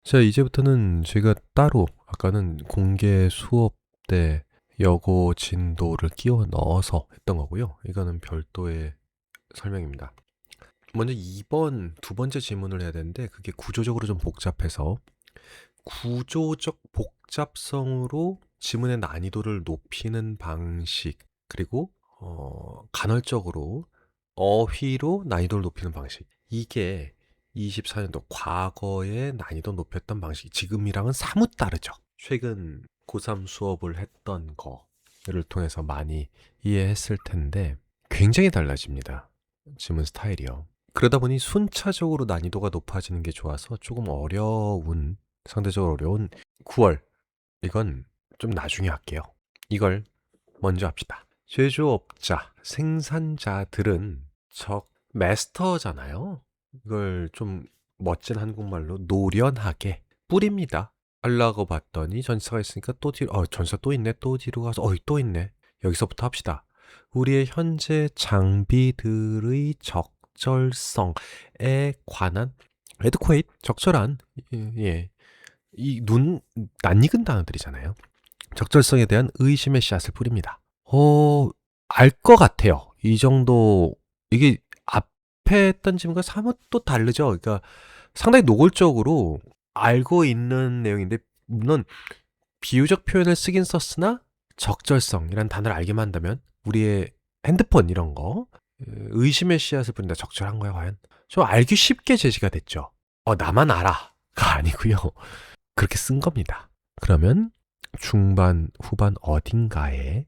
자, 이제부터는 제가 따로 아까는 공개 수업 때 여고 진도를 끼워 넣어서 했던 거고요. 이거는 별도의 설명입니다. 먼저 2번 두 번째 질문을 해야 되는데 그게 구조적으로 좀 복잡해서 구조적 복잡성으로 지문의 난이도를 높이는 방식 그리고 간헐적으로 어휘로 난이도를 높이는 방식 이게 24년도 과거의 난이도 높였던 방식이 지금이랑은 사뭇 다르죠. 최근 고3 수업을 했던 거를 통해서 많이 이해했을 텐데 굉장히 달라집니다. 지문 스타일이요. 그러다 보니 순차적으로 난이도가 높아지는 게 좋아서 조금 상대적으로 어려운 9월 이건 좀 나중에 할게요. 이걸 먼저 합시다. 제조업자, 생산자들은 마스터잖아요. 이걸 좀 멋진 한국말로 노련하게 뿌립니다. 하려고 봤더니 전사가 있으니까 또 뒤로, 전사 또 있네. 또 뒤로 가서, 또 있네. 여기서부터 합시다. 우리의 현재 장비들의 적절성에 관한 adequate, 적절한, 예, 낯익은 단어들이잖아요. 적절성에 대한 의심의 씨앗을 뿌립니다. 알 것 같아요. 이 정도, 이게 앞에 했던 질문과 사뭇 또 다르죠. 그러니까 상당히 노골적으로 알고 있는 내용인데, 물론 비유적 표현을 쓰긴 썼으나 적절성이란 단어를 알게만 한다면 우리의 핸드폰 이런 거 의심의 씨앗을 뿌린다. 적절한 거야 과연? 좀 알기 쉽게 제시가 됐죠. 나만 알아가 아니고요. 그렇게 쓴 겁니다. 그러면 중반, 후반 어딘가에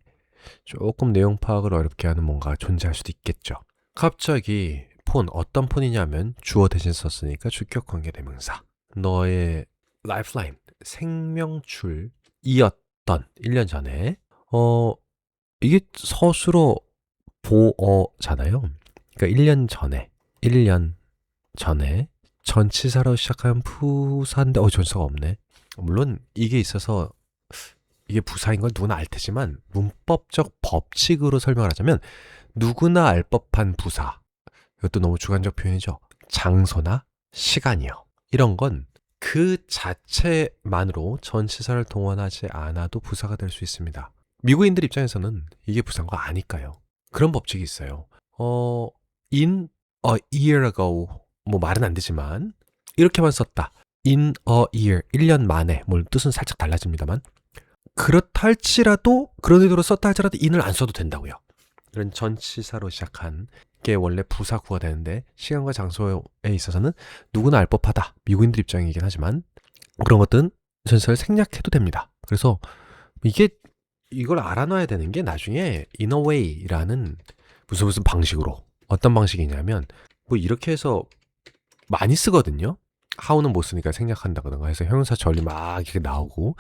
조금 내용 파악을 어렵게 하는 뭔가가 존재할 수도 있겠죠. 갑자기 어떤 폰이냐면 주어 대신 썼으니까 주격 관계 대명사. 너의 라이프라인, 생명줄이었던 1년 전에 이게 서술어 보어잖아요. 그러니까 1년 전에 전치사로 시작한 부사인데 전치사가 없네. 물론 이게 있어서 이게 부사인 걸 누구나 알 테지만 문법적 법칙으로 설명을 하자면 누구나 알 법한 부사 이것도 너무 주관적 표현이죠. 장소나 시간이요. 이런 건 그 자체만으로 전치사를 동원하지 않아도 부사가 될 수 있습니다. 미국인들 입장에서는 이게 부사인 거 아니까요. 그런 법칙이 있어요. In a year ago 뭐 말은 안 되지만 이렇게만 썼다. In a year 1년 만에 뭐 뜻은 살짝 달라집니다만 그렇다 할지라도 그런 의도로 썼다 할지라도 in을 안 써도 된다고요. 이런 전치사로 시작한 게 원래 부사구가 되는데 시간과 장소에 있어서는 누구나 알 법하다. 미국인들 입장이긴 하지만 그런 것들은 전치사를 생략해도 됩니다. 그래서 이걸 알아놔야 되는 게 나중에 in a way라는 무슨 방식으로 어떤 방식이냐면 뭐 이렇게 해서 많이 쓰거든요. how는 못 쓰니까 생략한다거나 해서 형용사 전리 막 이렇게 나오고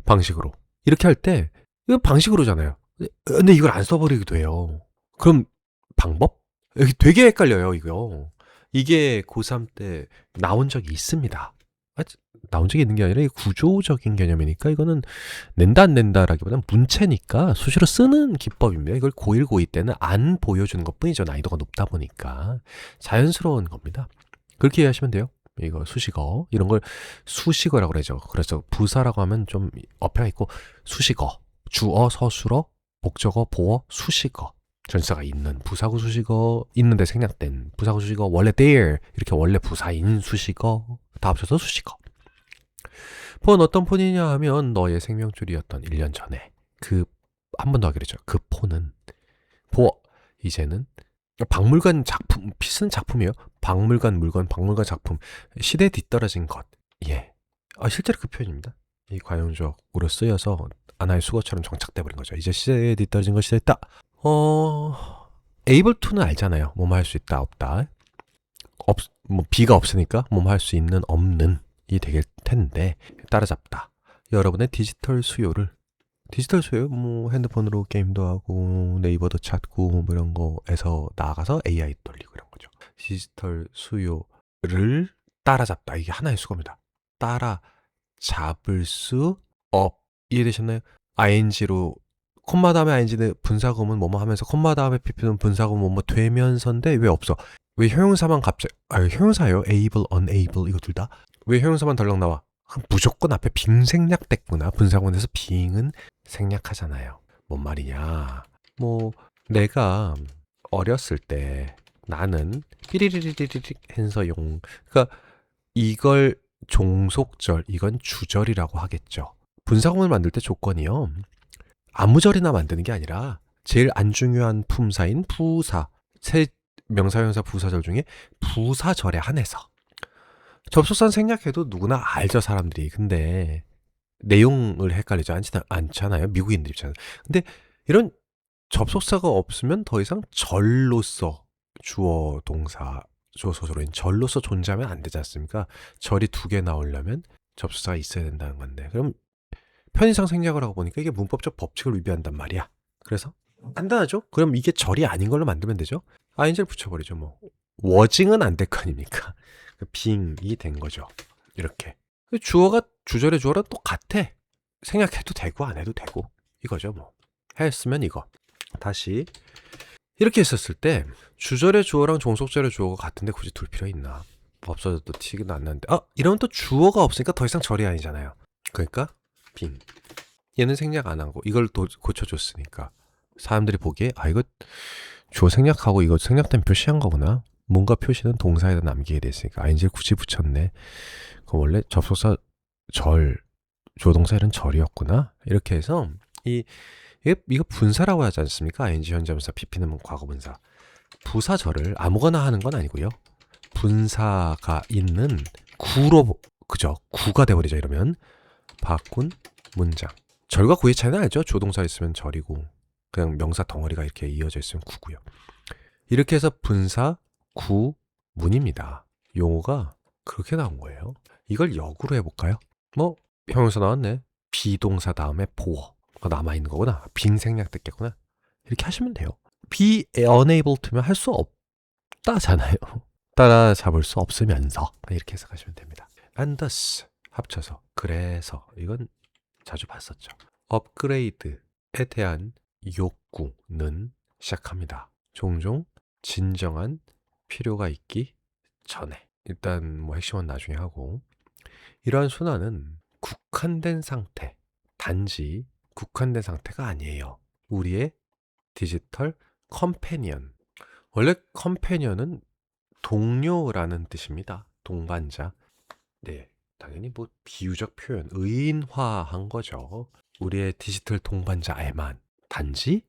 방식으로 이렇게 할 때 이거 방식으로잖아요. 근데 이걸 안 써버리기도 해요. 그럼 방법? 되게 헷갈려요 이거. 이게 고3 때 나온 적이 있습니다. 나온 적이 있는 게 아니라 구조적인 개념이니까 이거는 낸다 안 낸다라기보다는 문체니까 수시로 쓰는 기법입니다. 이걸 고1, 고2 때는 안 보여주는 것뿐이죠. 난이도가 높다 보니까 자연스러운 겁니다. 그렇게 이해하시면 돼요. 이거 수식어 이런 걸 수식어라고 그러죠. 그래서 부사라고 하면 좀 어폐가 있고 수식어, 주어, 서술어, 목적어, 보어, 수식어. 전치사가 있는 부사구 수식어 있는데 생략된 부사구 수식어 원래 there 이렇게 원래 부사인 수식어 다 합쳐서 수식어. 폰 어떤 폰이냐 하면 너의 생명줄이었던 1년 전에 그 한 번 더 하기로 했죠. 그 폰은 이제는 박물관 작품 피스는 작품이에요. 박물관 물건 박물관 작품 시대에 뒤떨어진 것. 예. 실제로 그 표현입니다. 이 관용적으로 쓰여서 하나의 수거처럼 정착돼 버린 거죠. 이제 시대에 뒤떨어진 것이 됐다. able to는 알잖아요. 뭐뭐 할 수 있다 없다. 비가 없으니까 뭐뭐 할 수 있는 없는 이 되길 텐데 따라잡다. 여러분의 디지털 수요 뭐 핸드폰으로 게임도 하고 네이버도 찾고 뭐 이런 거에서 나아가서 AI 돌리고 이런 거죠. 디지털 수요를 따라잡다. 이게 하나의 수거입니다. 따라잡을 수 이해되셨나요? ing로 콤마 다음에 ing는 분사구문 뭐뭐 하면서 콤마 다음에 pp는 분사구문 뭐뭐 되면서인데 왜 없어? 왜 형용사만 갑자기 효용사예요? able, unable 이거 둘 다? 왜 형용사만 덜렁 나와? 무조건 앞에 빙 생략됐구나. 분사구문에서 빙은 생략하잖아요. 뭔 말이냐? 뭐 내가 어렸을 때 나는 삐리리리리리 hen서용, 그러니까 이걸 종속절, 이건 주절이라고 하겠죠. 분사구문을 만들 때 조건이요. 아무 절이나 만드는 게 아니라 제일 안 중요한 품사인 부사, 세 명사, 형용사, 부사절 중에 부사절에 한해서 접속사는 생략해도 누구나 알죠, 사람들이. 근데 내용을 헷갈리지 않잖아요. 미국인들 입장에서. 근데 이런 접속사가 없으면 더 이상 절로서 주어, 동사, 주어, 소조로인 절로서 존재하면 안 되지 않습니까? 절이 2개 나오려면 접속사가 있어야 된다는 건데. 그럼 편의상 생략을 하고 보니까 이게 문법적 법칙을 위배한단 말이야. 그래서 간단하죠? 그럼 이게 절이 아닌 걸로 만들면 되죠? ing를 붙여버리죠, 뭐. 워징은 안 될 거 아닙니까? 빙이 된 거죠. 이렇게. 주어가, 주절의 주어랑 똑같아. 생략해도 되고 안 해도 되고 이거죠, 뭐. 했으면 이거. 다시 이렇게 했었을 때 주절의 주어랑 종속절의 주어가 같은데 굳이 둘 필요 있나? 없어져도 티가 안 나는데, 이러면 또 주어가 없으니까 더 이상 절이 아니잖아요. 그러니까 빙. 얘는 생략 안 하고 이걸 고쳐줬으니까 사람들이 보기에 이거 주어 생략하고 이거 생략된 표시한 거구나. 뭔가 표시는 동사에다 남기게 됐으니까 ing를 굳이 붙였네. 그럼 원래 접속사 절, 주어동사 는 절이었구나. 이렇게 해서 이거 분사라고 하지 않습니까? ing 현재분사, pp는 과거분사. 부사절을 아무거나 하는 건 아니고요. 분사가 있는 구로, 그죠? 구가 돼버리죠. 이러면 바꾼 문장. 절과 구의 차이는 알죠? 주어동사 있으면 절이고 그냥 명사 덩어리가 이렇게 이어져 있으면 구고요. 이렇게 해서 분사, 구, 문입니다. 용어가 그렇게 나온 거예요. 이걸 역으로 해볼까요? 뭐 형용사 나왔네. 비동사 다음에 보어. 남아있는 거구나. 빙 생략됐겠구나. 이렇게 하시면 돼요. be unable to면 할 수 없다잖아요. 따라잡을 수 없으면서 이렇게 해석하시면 됩니다. and thus 합쳐서 그래서 이건 자주 봤었죠. 업그레이드에 대한 욕구는 시작합니다. 종종 진정한 필요가 있기 전에. 일단 뭐 핵심은 나중에 하고, 이러한 순환은 국한된 상태, 단지 국한된 상태가 아니에요. 우리의 디지털 컴패니언. 원래 컴패니언은 동료라는 뜻입니다. 동반자. 네, 당연히 뭐 비유적 표현, 의인화한 거죠. 우리의 디지털 동반자에만, 단지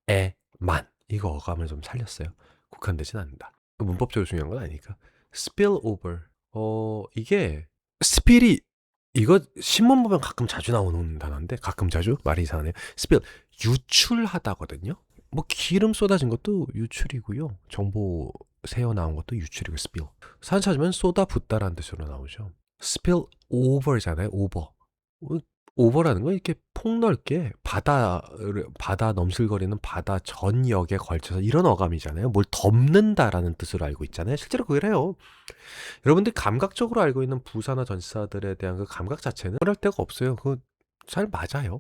에만. 이거 어감을 좀 살렸어요. 국한되진 않는다. 문법적으로 중요한 건 아니니까. spill over. 이게 spill이, 이거 신문 보면 가끔 자주 나오는 단어인데, 가끔 자주 말이 이상하네요. spill, 유출하다거든요. 뭐 기름 쏟아진 것도 유출이고요. 정보 새어 나온 것도 유출이고 spill. 사전 찾으면 쏟아 붓다라는 뜻으로 나오죠. spill over잖아요. over. 오버라는 건 이렇게 폭넓게 바다 넘실거리는 바다 전역에 걸쳐서 이런 어감이잖아요. 뭘 덮는다라는 뜻으로 알고 있잖아요. 실제로 그래요. 여러분들이 감각적으로 알고 있는 부사나 전치사들에 대한 그 감각 자체는 그럴 데가 없어요. 그거 잘 맞아요.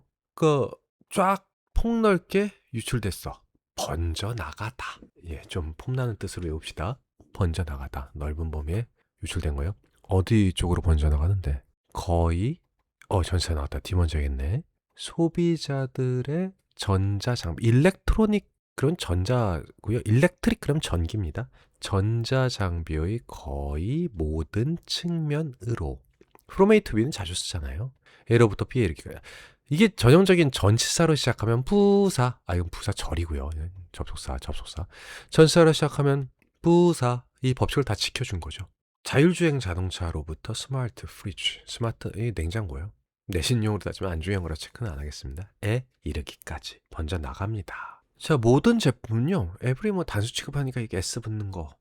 쫙 폭넓게 유출됐어. 번져 나가다. 예, 좀 폼나는 뜻으로 외웁시다. 번져 나가다. 넓은 범위에 유출된 거요. 어디 쪽으로 번져 나가는데? 거의 전세 나왔다. 뒤 먼저 겠네. 소비자들의 전자장비, 일렉트로닉 그런 전자고요. 일렉트릭 그럼 전기입니다. 전자장비의 거의 모든 측면으로. from A to B는 자주 쓰잖아요. A로부터 B에 이렇게 가요. 이게 전형적인 전치사로 시작하면 부사, 이건 부사절이고요. 접속사. 전치사로 시작하면 부사. 이 법칙을 다 지켜준 거죠. 자율주행 자동차로부터 스마트 프리지, 스마트 이 냉장고요. 내신용으로 따지면 안주형으로 체크는 안 하겠습니다. 에 이르기까지 번져 나갑니다. 자, 모든 제품은요. 에브리 뭐 단수 취급하니까 이게 S 붙는 거,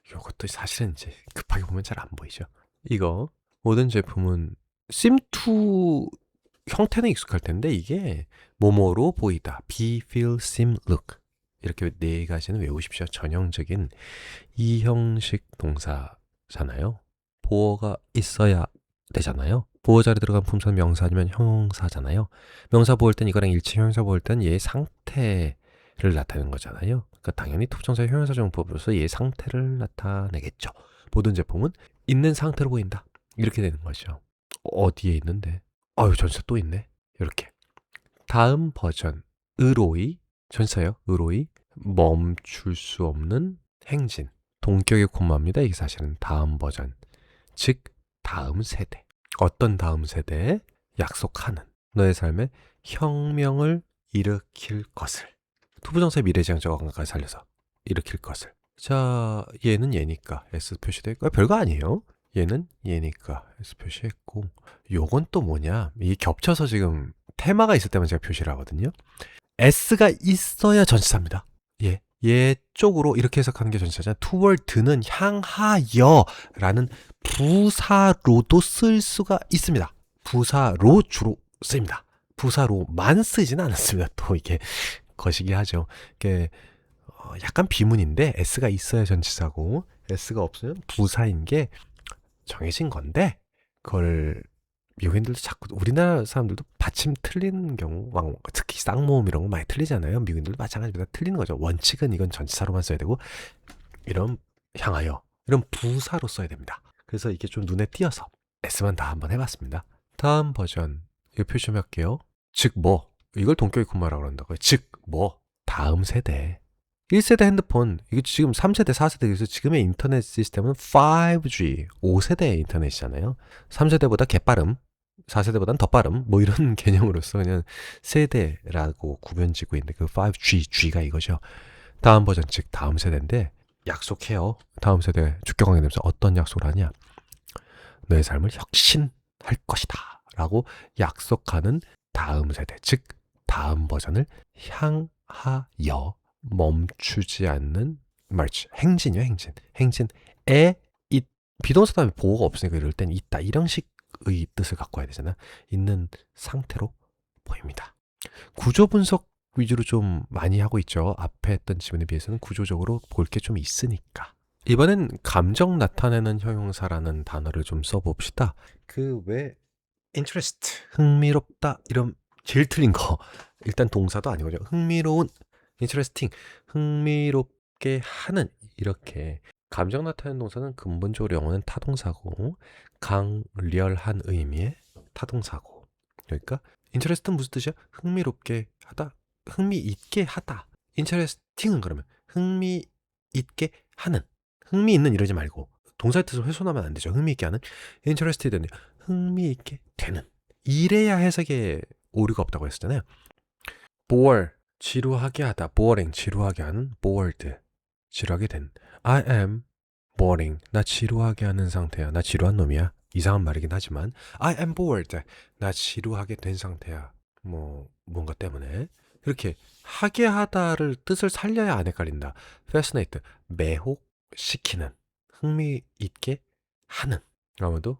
이것도 사실은 이제 급하게 보면 잘 안 보이죠. 이거 모든 제품은 seem to 형태는 익숙할 텐데 이게 뭐뭐로 보이다. be, feel, seem, look. 이렇게 네 가지는 외우십시오. 전형적인 이형식 동사잖아요. 보어가 있어야 되잖아요. 보어 자리에 들어간 품사는 명사 아니면 형용사잖아요. 명사 보일 땐 이거랑 일치, 형용사 보일 땐 얘의 상태를 나타내는 거잖아요. 그러니까 당연히 투부정사 형용사 정법으로서 얘의 상태를 나타내겠죠. 모든 제품은 있는 상태로 보인다. 이렇게 되는 거죠. 어디에 있는데? 아유, 전치사 또 있네. 이렇게. 다음 버전으로의 전치사요. 으로의 멈출 수 없는 행진. 동격의 콤마입니다. 이게 사실은 다음 버전. 즉 다음 세대. 어떤 다음 세대에 약속하는 너의 삶에 혁명을 일으킬 것을. 투부정사의 미래지향적 어감까지 살려서 일으킬 것을. 자, 얘는 얘니까 S 표시되어 있고 별거 아니에요. 얘는 얘니까 S 표시했고 요건 또 뭐냐, 이게 겹쳐서 지금 테마가 있을 때만 제가 표시를 하거든요. S가 있어야 전치사입니다. 예, 얘 쪽으로 이렇게 해석하는 게 전치사잖아요. toward는 향하여 라는 부사로도 쓸 수가 있습니다. 부사로 주로 쓰입니다. 부사로만 쓰지는 않았습니다. 또 이게 거시기 하죠. 이게 약간 비문인데 S가 있어야 전치사고 S가 없으면 부사인 게 정해진 건데, 그걸 미국인들도 자꾸, 우리나라 사람들도 받침 틀리는 경우, 특히 쌍모음 이런 거 많이 틀리잖아요. 미국인들도 마찬가지입니다. 틀리는 거죠. 원칙은 이건 전치사로만 써야 되고, 이런 향하여, 이런 부사로 써야 됩니다. 그래서 이게 좀 눈에 띄어서 S만 다 한번 해봤습니다. 다음 버전 이거 표시 좀 할게요. 즉 뭐, 이걸 동격의 콤마라고 그런다고요. 즉 뭐, 다음 세대 1세대 핸드폰, 이게 지금 3세대, 4세대, 그래서 지금의 인터넷 시스템은 5G, 5세대의 인터넷이잖아요. 3세대보다 개빠름, 4세대보다는 더 빠름, 뭐 이런 개념으로서 그냥 세대라고 구별지고 있는데, 그 5G, G가 이거죠. 다음 버전, 즉 다음 세대인데, 약속해요. 다음 세대 주격관계 되면서 어떤 약속을 하냐? 너의 삶을 혁신할 것이다 라고 약속하는 다음 세대, 즉 다음 버전을 향하여 멈추지 않는 march, 행진이요, 행진. 행진에 비동사 다음에 보호가 없으니까 이럴 땐 있다, 이런 식의 뜻을 갖고 와야 되잖아. 있는 상태로 보입니다. 구조 분석 위주로 좀 많이 하고 있죠. 앞에 했던 지문에 비해서는 구조적으로 볼 게 좀 있으니까. 이번엔 감정 나타내는 형용사라는 단어를 좀 써봅시다. 그 왜 interest, 흥미롭다, 이런 제일 틀린 거. 일단 동사도 아니고요. 흥미로운, interesting, 흥미롭게 하는, 이렇게 감정 나타내는 동사는 근본적으로 영어는 타동사고, 강렬한 의미의 타동사고. 그러니까 interest는 무슨 뜻이야? 흥미롭게 하다, 흥미있게 하다. interesting은 그러면 흥미있게 하는, 흥미있는 이러지 말고 동사의 뜻을 훼손하면 안 되죠. 흥미있게 하는, interested는 흥미있게 되는. 이래야 해석에 오류가 없다고 했었잖아요. bore, 지루하게 하다. boring, 지루하게 하는. bored, 지루하게 된. I am boring, 나 지루하게 하는 상태야. 나 지루한 놈이야. 이상한 말이긴 하지만 I am bored, 나 지루하게 된 상태야. 뭐 뭔가 때문에. 이렇게 하게 하다를 뜻을 살려야 안 헷갈린다. fascinate, 매혹시키는, 흥미있게 하는. 아무도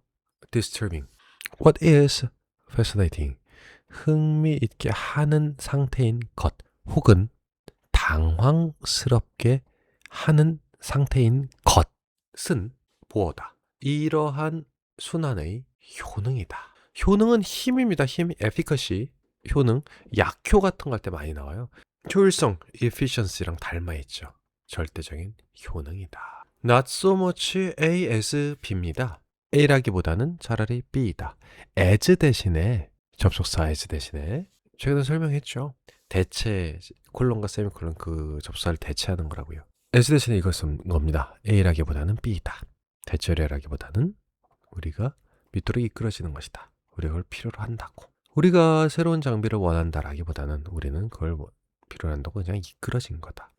disturbing, what is fascinating, 흥미있게 하는 상태인 것, 혹은 당황스럽게 하는 상태인 것은 보어다. 이러한 순환의 효능이다. 효능은 힘입니다. 힘, efficacy, 효능, 약효 같은 거 할 때 많이 나와요. 효율성, efficiency랑 닮아있죠. 절대적인 효능이다. Not so much A as B입니다. A라기보다는 차라리 B이다. as 대신에, 접속사 as 대신에, 최근에 설명했죠. 대체, 콜론과 세미콜론, 그 접속사를 대체하는 거라고요. as 대신에 이걸 쓴 겁니다. A라기보다는 B이다. 대체라기보다는 우리가 밑으로 이끌어지는 것이다. 우리가 그걸 필요로 한다고. 우리가 새로운 장비를 원한다라기보다는 우리는 그걸 필요로 한다고, 그냥 이끌어진 거다.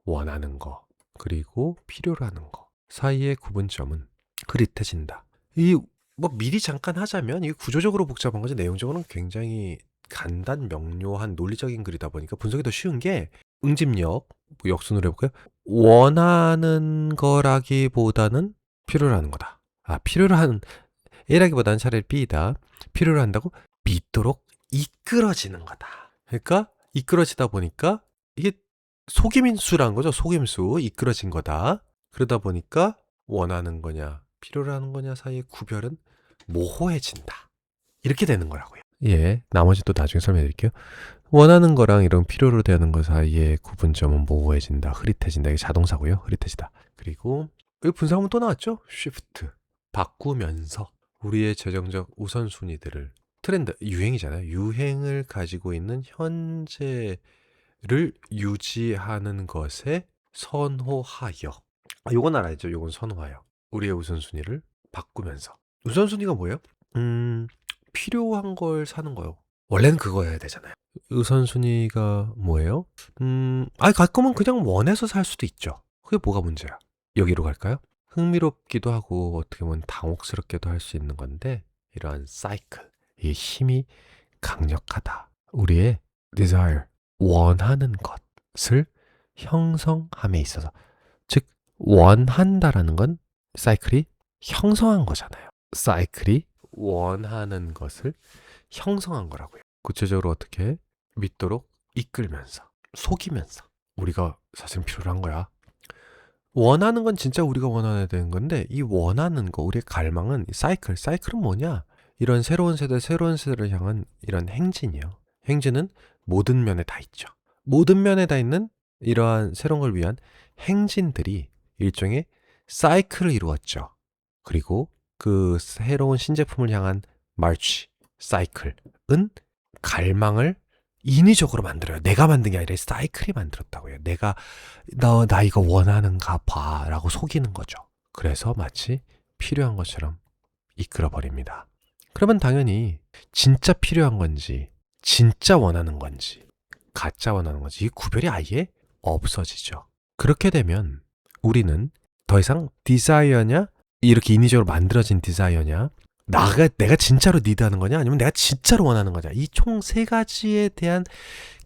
원하는 거 그리고 필요로 하는 거 사이의 구분점은 그릿해진다. 이 뭐 미리 잠깐 하자면 이게 구조적으로 복잡한 거지 내용적으로는 굉장히 간단 명료한 논리적인 글이다 보니까 분석이 더 쉬운 게, 응집력, 뭐 역순으로 해볼까요? 원하는 거라기보다는 필요로 하는 거다. 필요로 하는, A라기보다는 차라리 B다. 필요로 한다고 믿도록 이끌어지는 거다. 그러니까 이끌어지다 보니까 이게 속임수라는 거죠. 속임수, 이끌어진 거다. 그러다 보니까 원하는 거냐 필요로 하는 거냐 사이의 구별은 모호해진다. 이렇게 되는 거라고요. 예, 나머지 또 나중에 설명해 드릴게요. 원하는 거랑 이런 필요로 되는 거 사이의 구분점은 모호해진다, 흐릿해진다. 이게 자동사고요. 흐릿해지다. 그리고 여기 분사하면 또 나왔죠. shift, 바꾸면서. 우리의 재정적 우선순위들을 트렌드, 유행이잖아요. 유행을 가지고 있는 현재를 유지하는 것에 선호하여. 요건 알아야죠. 요건 선호하여. 우리의 우선순위를 바꾸면서. 우선순위가 뭐예요? 필요한 걸 사는 거요. 원래는 그거여야 되잖아요. 우선순위가 뭐예요? 갈 거면 그냥 원해서 살 수도 있죠. 그게 뭐가 문제야? 여기로 갈까요? 흥미롭기도 하고 어떻게 보면 당혹스럽게도 할 수 있는 건데 이러한 사이클, 이 힘이 강력하다. 우리의 desire, 원하는 것을 형성함에 있어서, 즉 원한다라는 건 사이클이 형성한 거잖아요. 사이클이 원하는 것을 형성한 거라고요. 구체적으로 어떻게 믿도록 이끌면서, 속이면서 우리가 사실 필요로 한 거야. 원하는 건 진짜 우리가 원해야 되는 건데, 이 원하는 거, 우리의 갈망은 사이클은 뭐냐? 이런 새로운 세대를 향한 이런 행진이요. 행진은 모든 면에 다 있죠. 모든 면에 다 있는 이러한 새로운 걸 위한 행진들이 일종의 사이클을 이루었죠. 그리고 그 새로운 신제품을 향한 마치, 사이클은 갈망을 인위적으로 만들어요. 내가 만든 게 아니라 사이클이 만들었다고요. 나 이거 원하는가 봐 라고 속이는 거죠. 그래서 마치 필요한 것처럼 이끌어버립니다. 그러면 당연히 진짜 필요한 건지, 진짜 원하는 건지, 가짜 원하는 건지 이 구별이 아예 없어지죠. 그렇게 되면 우리는 더 이상 디자이어냐, 이렇게 인위적으로 만들어진 디자이어냐, 내가 진짜로 니드하는 거냐, 아니면 내가 진짜로 원하는 거냐, 이 총 세 가지에 대한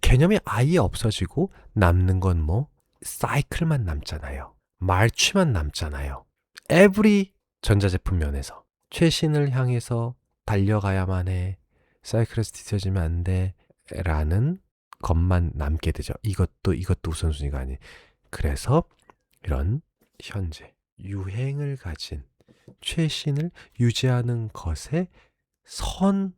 개념이 아예 없어지고 남는 건 뭐 사이클만 남잖아요. 말취만 남잖아요. every 전자제품 면에서 최신을 향해서 달려가야만 해, 사이클에서 뒤처지면 안 돼 라는 것만 남게 되죠. 이것도 우선순위가 아닌. 그래서 이런 현재 유행을 가진 최신을 유지하는 것에 선호하여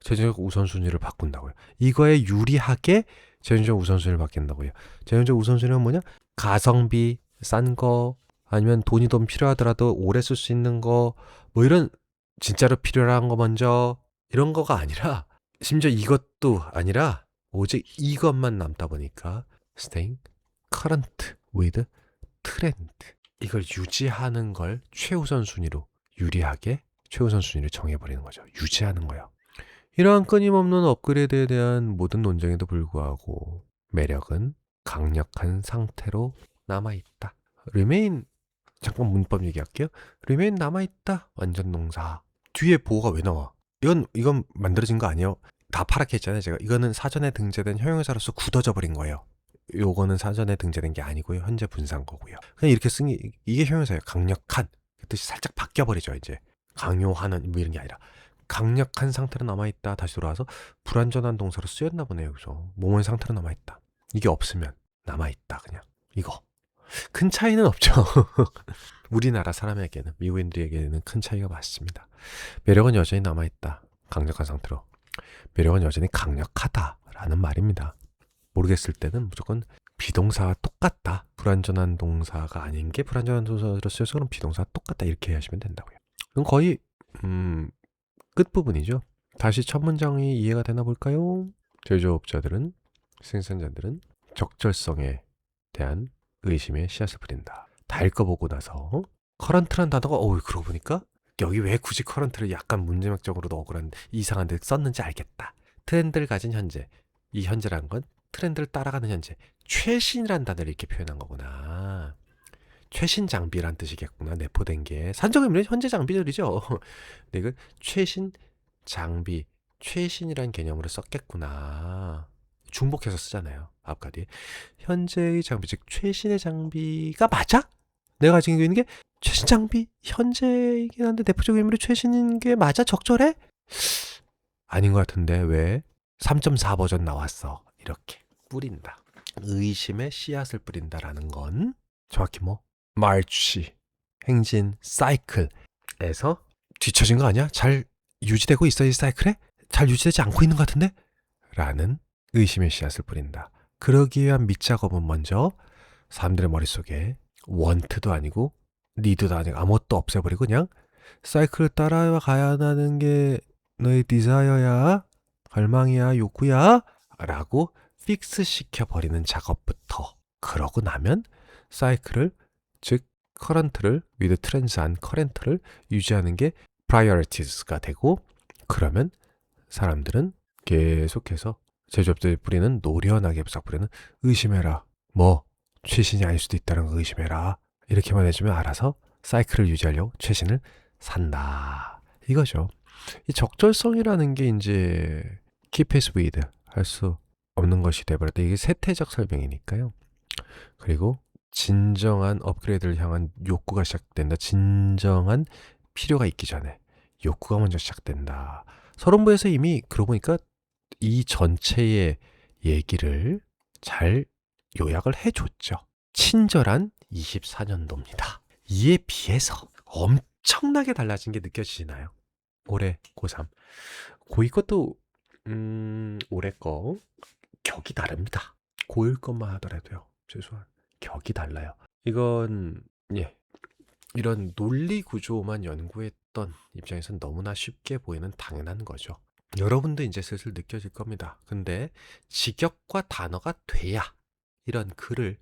재정적 우선순위를 바꾼다고요. 이거에 유리하게 재정적 우선순위를 바뀐다고요. 재정적 우선순위는 뭐냐? 가성비 싼 거, 아니면 돈이 좀 필요하더라도 오래 쓸 수 있는 거, 뭐 이런 진짜로 필요한 거 먼저, 이런 거가 아니라, 심지어 이것도 아니라 오직 이것만 남다 보니까 staying current with trend, 이걸 유지하는 걸 최우선 순위로, 유리하게 최우선 순위를 정해버리는 거죠. 유지하는 거예요. 이러한 끊임없는 업그레이드에 대한 모든 논쟁에도 불구하고 매력은 강력한 상태로 남아있다. remain, 잠깐 문법 얘기할게요. remain 남아있다. 완전 동사. 뒤에 보호가 왜 나와? 이건 만들어진 거 아니에요. 다 파랗게 했잖아요. 제가 이거는 사전에 등재된 형용사로서 굳어져 버린 거예요. 요거는 사전에 등재된 게 아니고요. 현재 분사한 거고요. 그냥 이렇게 쓴 게, 이게 형용사예요. 강력한. 그 뜻이 살짝 바뀌어버리죠. 이제 강요하는 뭐 이런 게 아니라 강력한 상태로 남아있다. 다시 돌아와서 불완전한 동사로 쓰였나 보네요. 그죠? 몸의 상태로 남아있다. 이게 없으면 남아있다. 그냥 이거. 큰 차이는 없죠. 우리나라 사람에게는, 미국인들에게는 큰 차이가 맞습니다. 매력은 여전히 남아있다. 강력한 상태로. 매력은 여전히 강력하다라는 말입니다. 모르겠을 때는 무조건 비동사와 똑같다. 불완전한 동사가 아닌 게 불완전한 동사로 쓰여서 그럼 비동사와 똑같다. 이렇게 하시면 된다고요. 그럼 거의 끝부분이죠. 다시 첫 문장이 이해가 되나 볼까요? 제조업자들은, 생산자들은 적절성에 대한 의심의 씨앗을 뿌린다. 다 읽어보고 나서 커런트란 단어가 그러고 보니까 여기 왜 굳이 커런트를 약간 문제적으로도 억울한 이상한 데 썼는지 알겠다. 트렌드를 가진 현재, 이 현재란 건 트렌드를 따라가는 현재, 최신이란 단어를 이렇게 표현한 거구나. 최신 장비란 뜻이겠구나. 내포된 게 산정의미는 현재 장비들이죠. 근데 이건 최신 장비, 최신이란 개념으로 썼겠구나. 중복해서 쓰잖아요. 앞까지 현재의 장비, 즉 최신의 장비가 맞아? 내가 가지고 있는 게 최신 장비, 현재이긴 한데 내포적 의미로 최신인 게 맞아? 적절해? 아닌 것 같은데 왜 3.4 버전 나왔어? 이렇게 뿌린다. 의심의 씨앗을 뿌린다라는 건 정확히 말취, 행진, 사이클에서 뒤처진 거 아니야? 잘 유지되고 있어, 이 사이클에? 잘 유지되지 않고 있는 것 같은데? 라는 의심의 씨앗을 뿌린다. 그러기 위한 밑작업은 먼저 사람들의 머릿속에 want도 아니고 니드도 아니고 아무것도 없애버리고 그냥 사이클을 따라가야 하는 게 너의 디자이어야, 갈망이야, 욕구야 라고 픽스 시켜버리는 작업부터. 그러고 나면 사이클을, 즉 커런트를 with trans한 커런트를 유지하는 게 priorities가 되고, 그러면 사람들은 계속해서 제조업들이 뿌리는, 노련하게 뿌리는 의심해라, 뭐 최신이 아닐 수도 있다는 거 의심해라, 이렇게만 해주면 알아서 사이클을 유지하려고 최신을 산다, 이거죠. 이 적절성이라는 게 이제 keep pace with 할 수 없는 것이 돼버렸다. 이게 세태적 설명이니까요. 그리고 진정한 업그레이드를 향한 욕구가 시작된다. 진정한 필요가 있기 전에 욕구가 먼저 시작된다. 서론부에서 이미 그러고 보니까 이 전체의 얘기를 잘 요약을 해줬죠. 친절한 24년도입니다. 이에 비해서 엄청나게 달라진 게 느껴지시나요? 올해 고3. 고2 것도 올해 거 격이 다릅니다. 고1 것만 하더라도요. 최소한 격이 달라요. 이건 예, 이런 논리 구조만 연구했던 입장에선 너무나 쉽게 보이는 당연한 거죠. 여러분도 이제 슬슬 느껴질 겁니다. 근데 직역과 단어가 돼야 이런 글을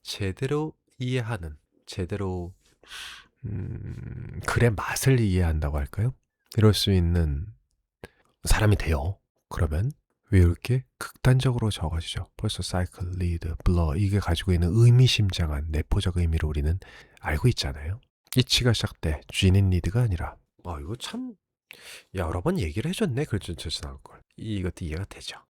제대로 이해하는, 제대로 글의 맛을 이해한다고 할까요? 이럴 수 있는 사람이 돼요. 그러면 왜 이렇게 극단적으로 적어지죠? 벌써 사이클, 리드, 블러, 이게 가지고 있는 의미심장한 내포적 의미를 우리는 알고 있잖아요. 이치가 시작돼 쥐닌 리드가 아니라, 이거 참 여러 번 얘기를 해줬네. 글준체스 나올 걸. 이것도 이해가 되죠.